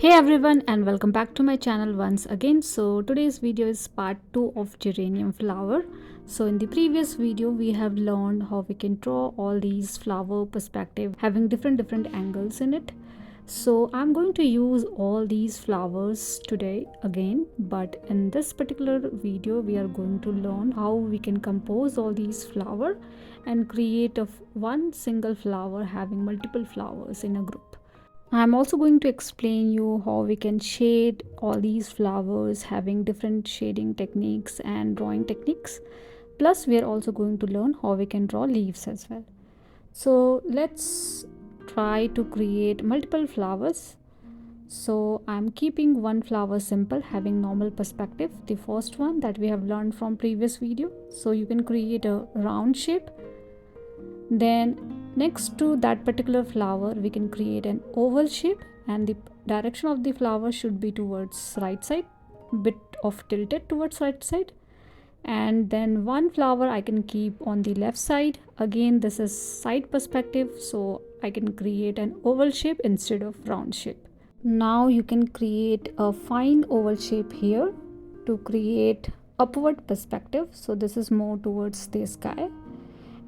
Hey everyone, and welcome back to my channel once again. So today's video is part 2 of geranium flower. So in the previous video we have learned how we can draw all these flower perspective having different angles in it. So I'm going to use all these flowers today again, but in this particular video we are going to learn how we can compose all these flower and create one single flower having multiple flowers in a group. I'm also going to explain you how we can shade all these flowers having different shading techniques and drawing techniques. Plus we are also going to learn how we can draw leaves as well. So let's try to create multiple flowers. So I'm keeping one flower simple having normal perspective, the first one that we have learned from previous video. So you can create a round shape. Then next to that particular flower we can create an oval shape, and the direction of the flower should be towards right side, bit of tilted towards right side. And then one flower I can keep on the left side. Again, this is side perspective, so I can create an oval shape instead of round shape. Now you can create a fine oval shape here to create upward perspective, so this is more towards the sky.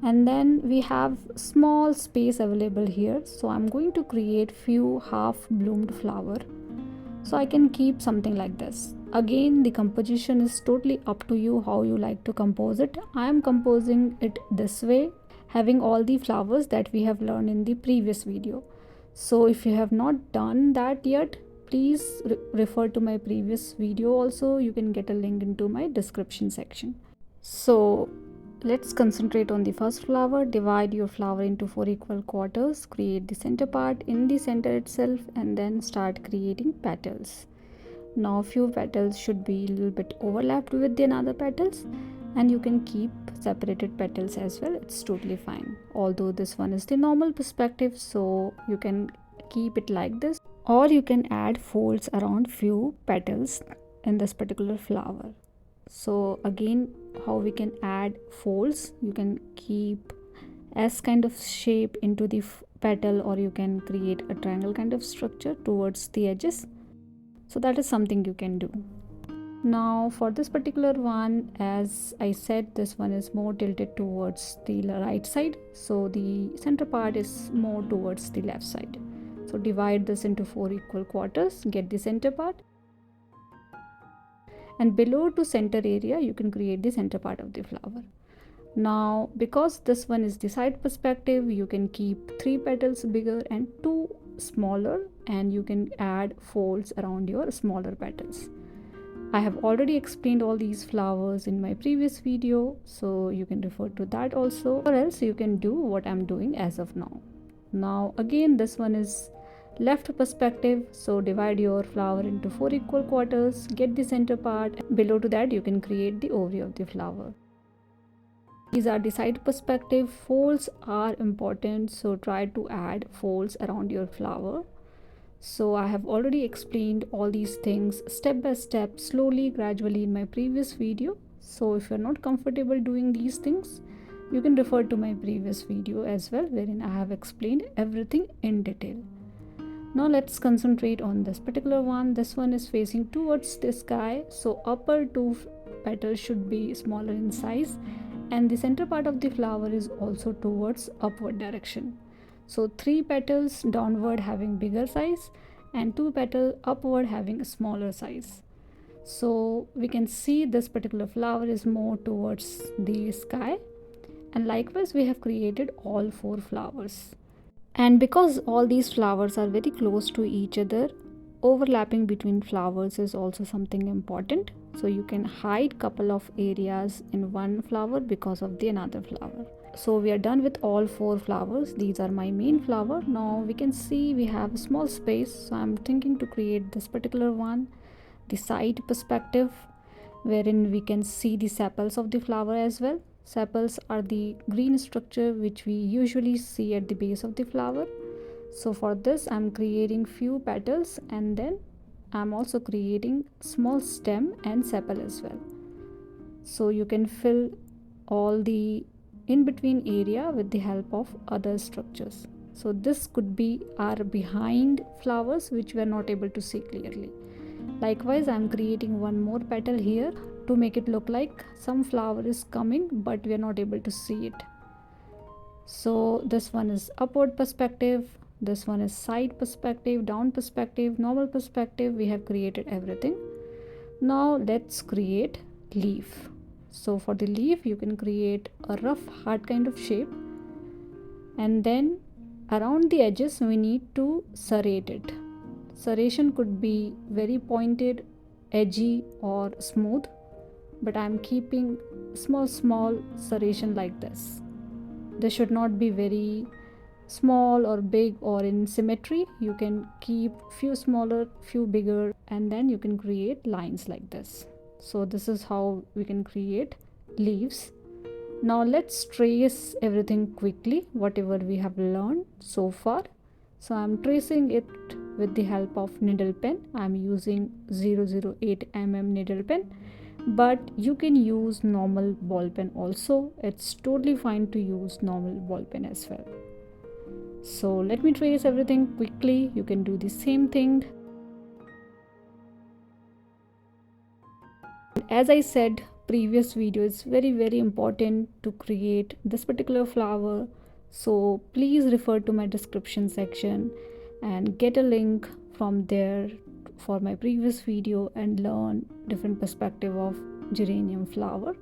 And then we have small space available here, so I'm going to create few half bloomed flower, so I can keep something like this. Again, the composition is totally up to you how you like to compose it. I am composing it this way, having all the flowers that we have learned in the previous video. So if you have not done that yet, please refer to my previous video. Also you can get a link into my description section. So let's concentrate on the first flower. Divide your flower into 4 equal quarters, create the center part in the center itself, and then start creating petals. Now few petals should be a little bit overlapped with the another petals, and you can keep separated petals as well, it's totally fine. Although this one is the normal perspective, so you can keep it like this, or you can add folds around few petals in this particular flower. So again, how we can add folds, you can keep S kind of shape into the petal, or you can create a triangle kind of structure towards the edges. So that is something you can do. Now for this particular one, as I said, this one is more tilted towards the right side, so the center part is more towards the left side. So divide this into 4 equal quarters, get the center part, and below to center area you can create the center part of the flower. Now because this one is the side perspective, you can keep 3 petals bigger and 2 smaller, and you can add folds around your smaller petals. I have already explained all these flowers in my previous video, so you can refer to that also, or else you can do what I'm doing as of now. Now again, this one is left perspective, so divide your flower into 4 equal quarters, get the center part. Below to that you can create the ovary of the flower. These are the side perspective. Folds are important, so try to add folds around your flower. So I have already explained all these things step by step, slowly, gradually in my previous video. So if you're not comfortable doing these things, you can refer to my previous video as well, wherein I have explained everything in detail. Now let's concentrate on this particular one. This one is facing towards the sky, so upper 2 petals should be smaller in size, and the center part of the flower is also towards upward direction. So 3 petals downward having bigger size and 2 petals upward having a smaller size. So we can see this particular flower is more towards the sky, and likewise we have created all 4 flowers. And because all these flowers are very close to each other, overlapping between flowers is also something important. So you can hide couple of areas in one flower because of the another flower. So we are done with all 4 flowers. These are my main flower. Now we can see we have a small space, so I'm thinking to create this particular one, the side perspective, wherein we can see the sepals of the flower as well. Sepals are the green structure which we usually see at the base of the flower. So for this I'm creating few petals, and then I'm also creating small stem and sepal as well. So you can fill all the in between area with the help of other structures. So this could be our behind flowers which we are not able to see clearly. Likewise, I am creating one more petal here to make it look like some flower is coming, but we are not able to see it. So this one is upward perspective, this one is side perspective, down perspective, normal perspective. We have created everything. Now let's create leaf. So for the leaf, you can create a rough heart kind of shape, and then around the edges we need to serrate it. Serration could be very pointed, edgy, or smooth, but I'm keeping small serration like this. This should not be very small or big or in symmetry. You can keep few smaller, few bigger, and then you can create lines like this. So this is how we can create leaves. Now let's trace everything quickly, whatever we have learned so far. So I'm tracing it with the help of needle pen. I'm using 008 mm needle pen, but you can use normal ball pen also. It's totally fine to use normal ball pen as well. So let me trace everything quickly. You can do the same thing. As I said previous video, it's very important to create this particular flower, so please refer to my description section and get a link from there for my previous video and learn different perspective of geranium flower,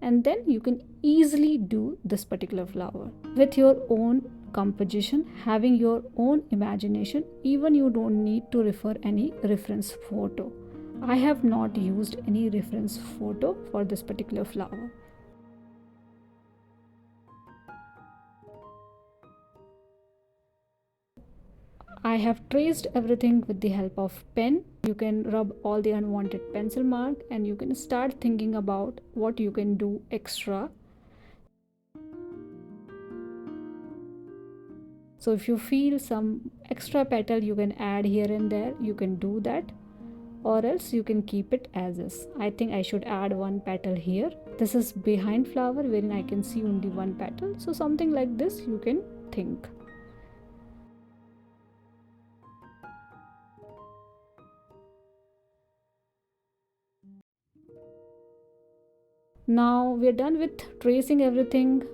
and then you can easily do this particular flower with your own composition, having your own imagination. Even you don't need to refer any reference photo. I have not used any reference photo for this particular flower. I have traced everything with the help of pen. You can rub all the unwanted pencil mark and you can start thinking about what you can do extra. So if you feel some extra petal you can add here and there, you can do that, or else you can keep it as is. I think I should add one petal here. This is behind flower wherein I can see only one petal. So something like this you can think. Now we're done with tracing everything.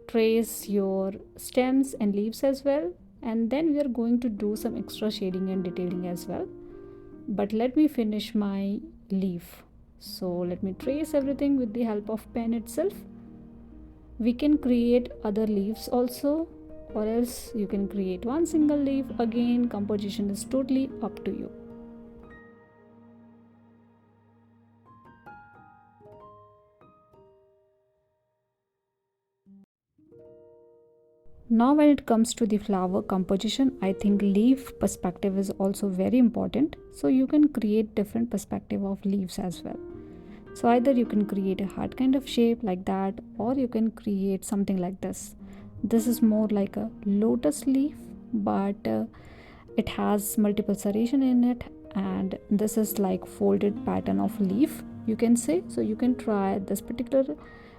Trace your stems and leaves as well, and then we are going to do some extra shading and detailing as well. But let me finish my leaf. So let me trace everything with the help of pen itself. We can create other leaves also, or else you can create one single leaf. Again, composition is totally up to you. Now when it comes to the flower composition, I think leaf perspective is also very important. So you can create different perspective of leaves as well. So either you can create a heart kind of shape like that, or you can create something like this. This is more like a lotus leaf, but it has multiple serration in it, and this is like folded pattern of leaf, you can say. So you can try this particular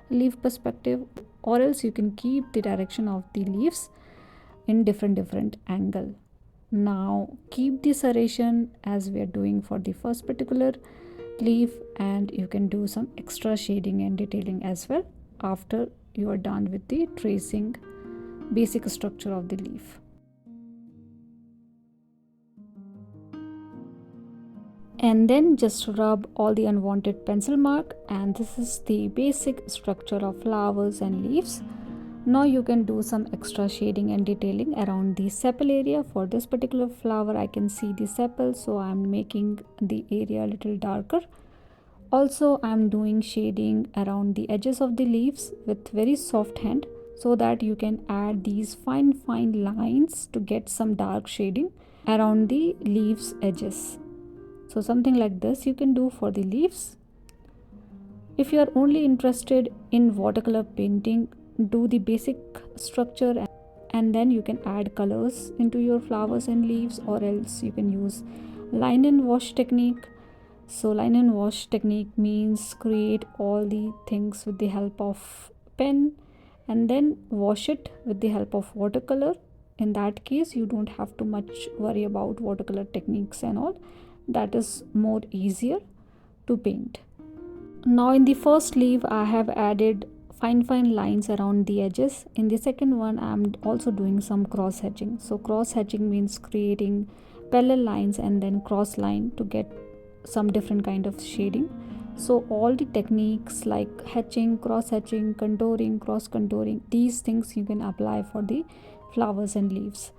leaf perspective, or else you can keep the direction of the leaves in different angle. Now keep the serration as we are doing for the first particular leaf, and you can do some extra shading and detailing as well after you are done with the tracing basic structure of the leaf. And then just rub all the unwanted pencil mark, and this is the basic structure of flowers and leaves. Now you can do some extra shading and detailing around the sepal area. For this particular flower I can see the sepal, so I'm making the area a little darker. Also I'm doing shading around the edges of the leaves with very soft hand, so that you can add these fine lines to get some dark shading around the leaves edges. So something like this you can do for the leaves. If you are only interested in watercolor painting, do the basic structure and then you can add colors into your flowers and leaves, or else you can use line and wash technique. So line and wash technique means create all the things with the help of pen and then wash it with the help of watercolor. in that case you don't have to much worry about watercolor techniques and all. That is more easier to paint. Now in the first leaf I have added fine lines around the edges. In the second one I am also doing some cross hatching. So cross hatching means creating parallel lines and then cross line to get some different kind of shading. So all the techniques like hatching, cross hatching, contouring, cross contouring, these things you can apply for the flowers and leaves.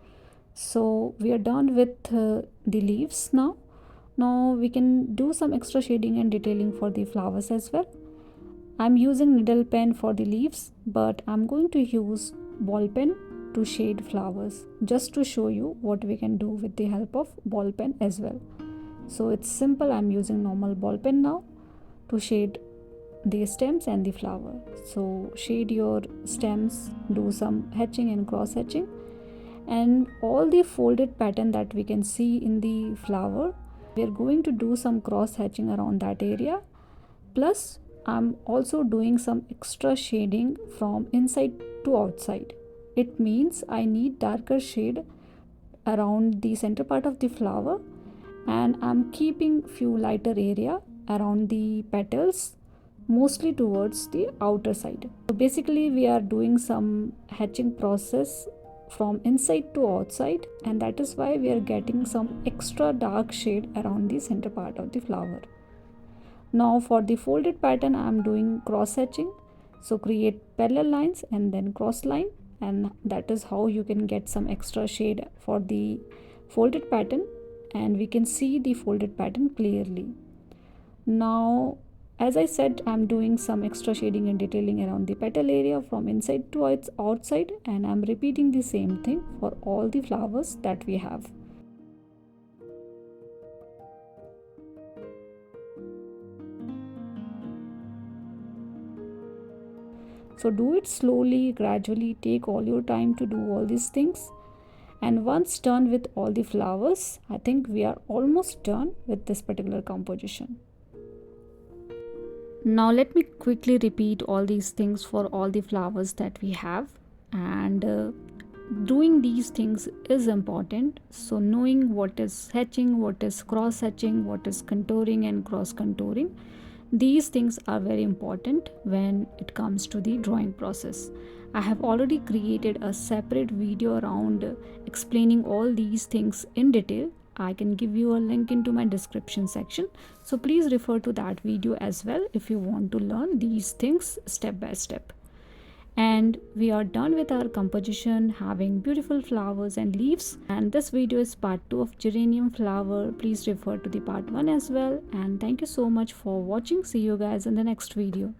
So we are done with the leaves now. Now we can do some extra shading and detailing for the flowers as well. I'm using needle pen for the leaves, but I'm going to use ball pen to shade flowers, just to show you what we can do with the help of ball pen as well. So it's simple. I'm using normal ball pen now to shade the stems and the flower. So shade your stems, do some hatching and cross hatching, and all the folded pattern that we can see in the flower, we are going to do some cross hatching around that area. Plus I'm also doing some extra shading from inside to outside. It means I need darker shade around the center part of the flower, and I'm keeping few lighter area around the petals, mostly towards the outer side. So basically we are doing some hatching process from inside to outside, and that is why we are getting some extra dark shade around the center part of the flower. Now for the folded pattern I am doing cross hatching. So create parallel lines and then cross line, and that is how you can get some extra shade for the folded pattern, and we can see the folded pattern clearly. Now as I said, I'm doing some extra shading and detailing around the petal area from inside to outside, and I'm repeating the same thing for all the flowers that we have. So do it slowly, gradually, take all your time to do all these things. And once done with all the flowers, I think we are almost done with this particular composition. Now let me quickly repeat all these things for all the flowers that we have, and doing these things is important. So knowing what is hatching, what is cross hatching, what is contouring and cross contouring, these things are very important when it comes to the drawing process. I have already created a separate video around explaining all these things in detail. I can give you a link into my description section. So please refer to that video as well if you want to learn these things step by step. And we are done with our composition, having beautiful flowers and leaves. And this video is part 2 of geranium flower. Please refer to the part 1 as well. And thank you so much for watching. See you guys in the next video.